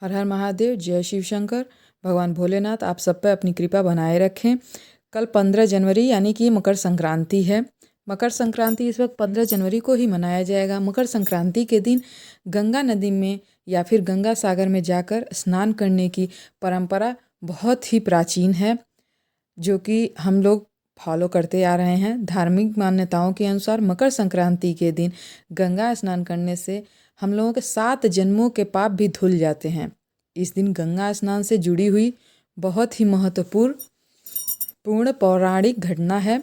हर हर महादेव, जय शिव शंकर। भगवान भोलेनाथ आप सब पे अपनी कृपा बनाए रखें। कल 15 जनवरी यानी कि मकर संक्रांति है। मकर संक्रांति इस वक्त 15 जनवरी को ही मनाया जाएगा। मकर संक्रांति के दिन गंगा नदी में या फिर गंगा सागर में जाकर स्नान करने की परंपरा बहुत ही प्राचीन है, जो कि हम लोग फॉलो करते आ रहे हैं। धार्मिक मान्यताओं के अनुसार मकर संक्रांति के दिन गंगा स्नान करने से हम लोगों के 7 जन्मों के पाप भी धुल जाते हैं। इस दिन गंगा स्नान से जुड़ी हुई बहुत ही महत्वपूर्ण पौराणिक घटना है।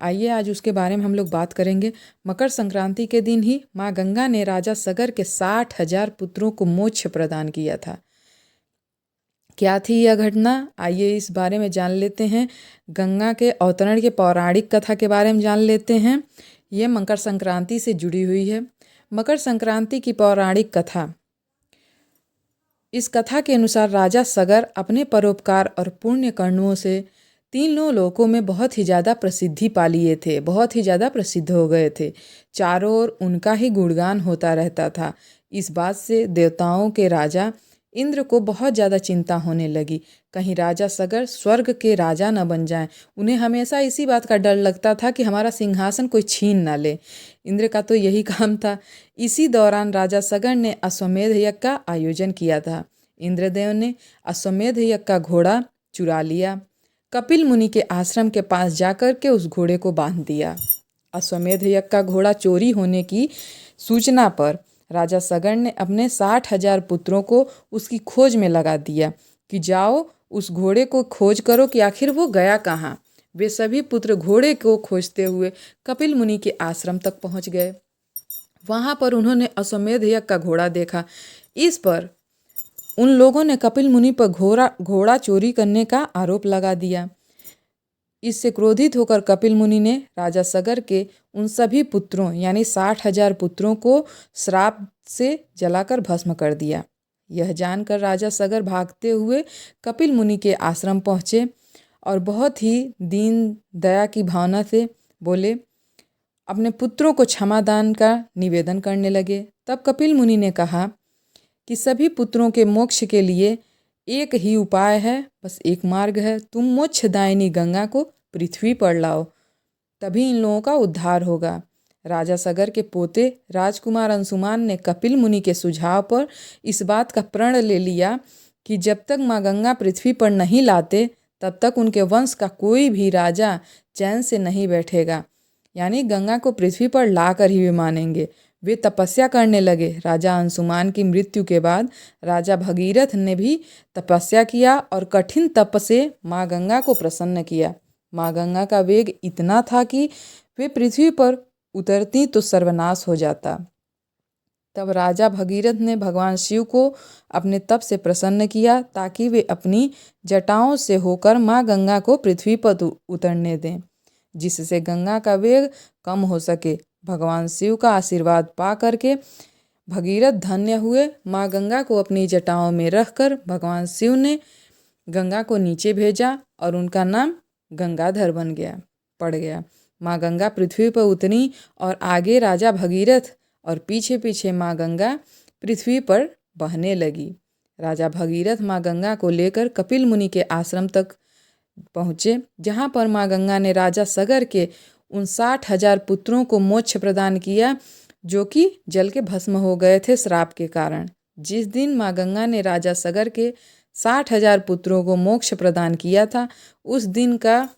आइए आज उसके बारे में हम लोग बात करेंगे। मकर संक्रांति के दिन ही माँ गंगा ने राजा सगर के 60,000 पुत्रों को मोक्ष प्रदान किया था। क्या थी यह घटना, आइए इस बारे में जान लेते हैं। गंगा के अवतरण के पौराणिक कथा के बारे में जान लेते हैं। यह मकर संक्रांति से जुड़ी हुई है। मकर संक्रांति की पौराणिक कथा। इस कथा के अनुसार राजा सगर अपने परोपकार और पुण्य कर्मों से तीनों लोकों में बहुत ही ज़्यादा प्रसिद्धि पा लिए थे, बहुत ही ज़्यादा प्रसिद्ध हो गए थे। चारों ओर उनका ही गुणगान होता रहता था। इस बात से देवताओं के राजा इंद्र को बहुत ज़्यादा चिंता होने लगी, कहीं राजा सगर स्वर्ग के राजा न बन जाएं। उन्हें हमेशा इसी बात का डर लगता था कि हमारा सिंहासन कोई छीन ना ले। इंद्र का तो यही काम था। इसी दौरान राजा सगर ने अश्वमेध यज्ञ का आयोजन किया था। इंद्रदेव ने अश्वमेध यज्ञ का घोड़ा चुरा लिया। कपिल मुनि के आश्रम के पास जाकर के उस घोड़े को बांध दिया। अश्वमेध यज्ञ का घोड़ा चोरी होने की सूचना पर राजा सगर ने अपने 60,000 पुत्रों को उसकी खोज में लगा दिया कि जाओ उस घोड़े को खोज करो कि आखिर वो गया कहाँ। वे सभी पुत्र घोड़े को खोजते हुए कपिल मुनि के आश्रम तक पहुँच गए। वहाँ पर उन्होंने अश्वमेध यज्ञ का घोड़ा देखा। इस पर उन लोगों ने कपिल मुनि पर घोड़ा चोरी करने का आरोप लगा दिया। इससे क्रोधित होकर कपिल मुनि ने राजा सगर के उन सभी पुत्रों यानी 60,000 पुत्रों को श्राप से जलाकर भस्म कर दिया। यह जानकर राजा सगर भागते हुए कपिल मुनि के आश्रम पहुँचे और बहुत ही दीन दया की भावना से बोले, अपने पुत्रों को क्षमादान का निवेदन करने लगे। तब कपिल मुनि ने कहा कि सभी पुत्रों के मोक्ष के लिए एक ही उपाय है, बस एक मार्ग है। तुम मोक्षदायिनी गंगा को पृथ्वी पर लाओ, तभी इन लोगों का उद्धार होगा। राजा सगर के पोते राजकुमार अंशुमान ने कपिल मुनि के सुझाव पर इस बात का प्रण ले लिया कि जब तक माँ गंगा पृथ्वी पर नहीं लाते तब तक उनके वंश का कोई भी राजा चैन से नहीं बैठेगा, यानी गंगा को पृथ्वी पर ला कर ही वे मानेंगे। वे तपस्या करने लगे। राजा अंशुमान की मृत्यु के बाद राजा भगीरथ ने भी तपस्या किया और कठिन तप से माँ गंगा को प्रसन्न किया। माँ गंगा का वेग इतना था कि वे पृथ्वी पर उतरती तो सर्वनाश हो जाता। तब राजा भगीरथ ने भगवान शिव को अपने तप से प्रसन्न किया ताकि वे अपनी जटाओं से होकर माँ गंगा को पृथ्वी पर उतरने दें, जिससे गंगा का वेग कम हो सके। भगवान शिव का आशीर्वाद पा करके भगीरथ धन्य हुए। माँ गंगा को अपनी जटाओं में रखकर भगवान शिव ने गंगा को नीचे भेजा और उनका नाम गंगाधर पड़ गया। माँ गंगा पृथ्वी पर उतरी और आगे राजा भगीरथ और पीछे पीछे माँ गंगा पृथ्वी पर बहने लगी। राजा भगीरथ माँ गंगा को लेकर कपिल मुनि के आश्रम तक पहुँचे, जहाँ पर माँ गंगा ने राजा सगर के उन 60,000 पुत्रों को मोक्ष प्रदान किया, जो कि जल के भस्म हो गए थे श्राप के कारण। जिस दिन माँ गंगा ने राजा सगर के 60,000 पुत्रों को मोक्ष प्रदान किया था, उस दिन का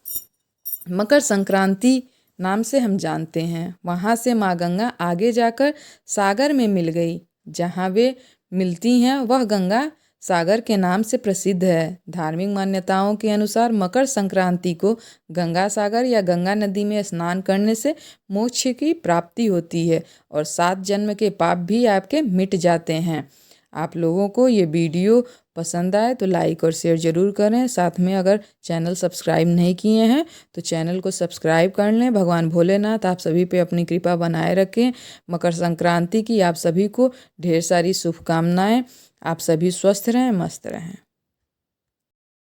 मकर संक्रांति नाम से हम जानते हैं। वहाँ से माँ गंगा आगे जाकर सागर में मिल गई। जहाँ वे मिलती हैं वह गंगा सागर के नाम से प्रसिद्ध है। धार्मिक मान्यताओं के अनुसार मकर संक्रांति को गंगा सागर या गंगा नदी में स्नान करने से मोक्ष की प्राप्ति होती है और 7 जन्म के पाप भी आपके मिट जाते हैं। आप लोगों को ये वीडियो पसंद आए तो लाइक और शेयर ज़रूर करें। साथ में अगर चैनल सब्सक्राइब नहीं किए हैं तो चैनल को सब्सक्राइब कर लें। भगवान भोलेनाथ आप सभी पे अपनी कृपा बनाए रखें। मकर संक्रांति की आप सभी को ढेर सारी शुभकामनाएं। आप सभी स्वस्थ रहें, मस्त रहें।